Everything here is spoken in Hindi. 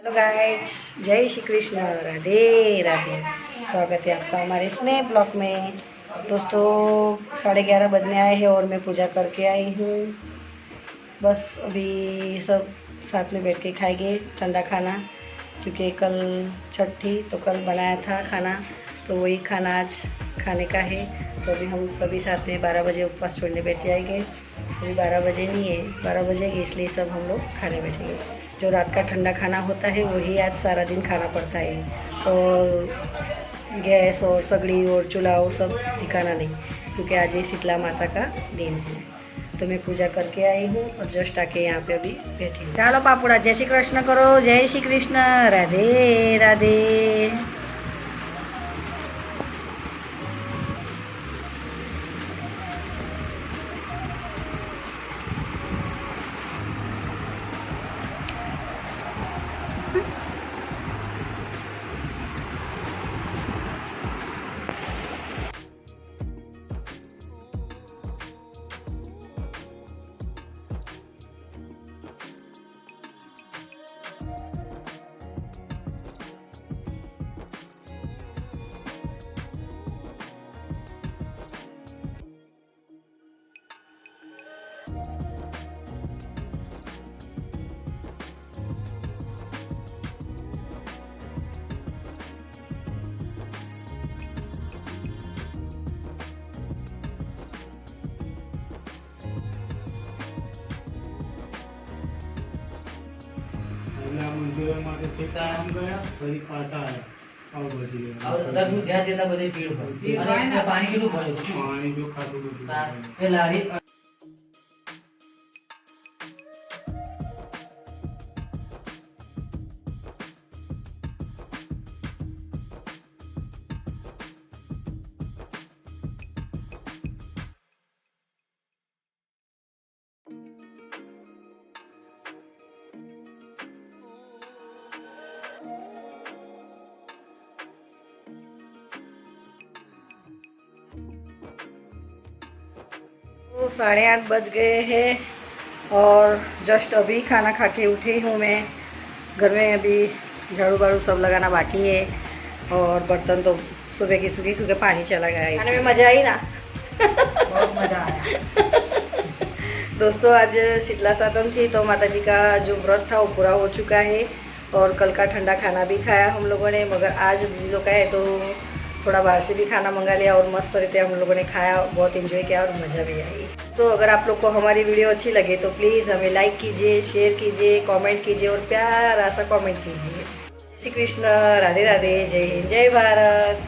हेलो गाइस, जय श्री कृष्ण, राधे राधे। स्वागत है आपका हमारे स्नेह ब्लॉग में। दोस्तों 11:30 बजने आए हैं और मैं पूजा करके आई हूँ। बस अभी सब साथ में बैठ के खाएंगे ठंडा खाना, क्योंकि कल छठ थी तो कल बनाया था खाना, तो वही खाना आज खाने का है। तो अभी हम सभी साथ में 12 बजे उपवास छोड़ने बैठ जाएंगे। अभी 12 बजे नहीं है, 12 बजेंगे, इसलिए सब हम लोग खाने बैठेंगे। जो रात का ठंडा खाना होता है वही आज सारा दिन खाना पड़ता है, और गैस और सगड़ी और चूल्हा वो सब ठिकाना नहीं, क्योंकि आज ये शीतला माता का दिन है। तो मैं पूजा करके आई हूँ और जस्ट आके यहाँ पे अभी बैठी हूँ। चलो पापुड़ा, जय श्री कृष्ण करो। जय श्री कृष्ण, राधे राधे। મંદિરોમાં કામ ગયા ફરી પાછા આવ્યા જ્યાં જતા બધે ભીડ હોય અને પાણી કેટલું ભર્યું પાણી જો ખાતું બધું એ લારી तो 8:30 बज गए हैं और जस्ट अभी खाना खा के उठी हूँ मैं। घर में अभी झाड़ू बाड़ू सब लगाना बाकी है और बर्तन तो सुबह की सुबह, क्योंकि पानी चला गया है। खाने में मज़ा आई ना? बहुत मजा आया। दोस्तों आज शीतला सातम थी, तो माता जी का जो व्रत था वो पूरा हो चुका है और कल का ठंडा खाना भी खाया हम लोगों ने। मगर आज दीदी लोग का है तो थोड़ा बाहर से भी खाना मंगा लिया और मस्त रहते हम लोगों ने खाया, बहुत एंजॉय किया और मज़ा भी आई। तो अगर आप लोग को हमारी वीडियो अच्छी लगे तो प्लीज़ हमें लाइक कीजिए, शेयर कीजिए, कमेंट कीजिए और प्यारा सा कमेंट कीजिए। श्री कृष्ण, राधे राधे, जय हिंद, जय भारत।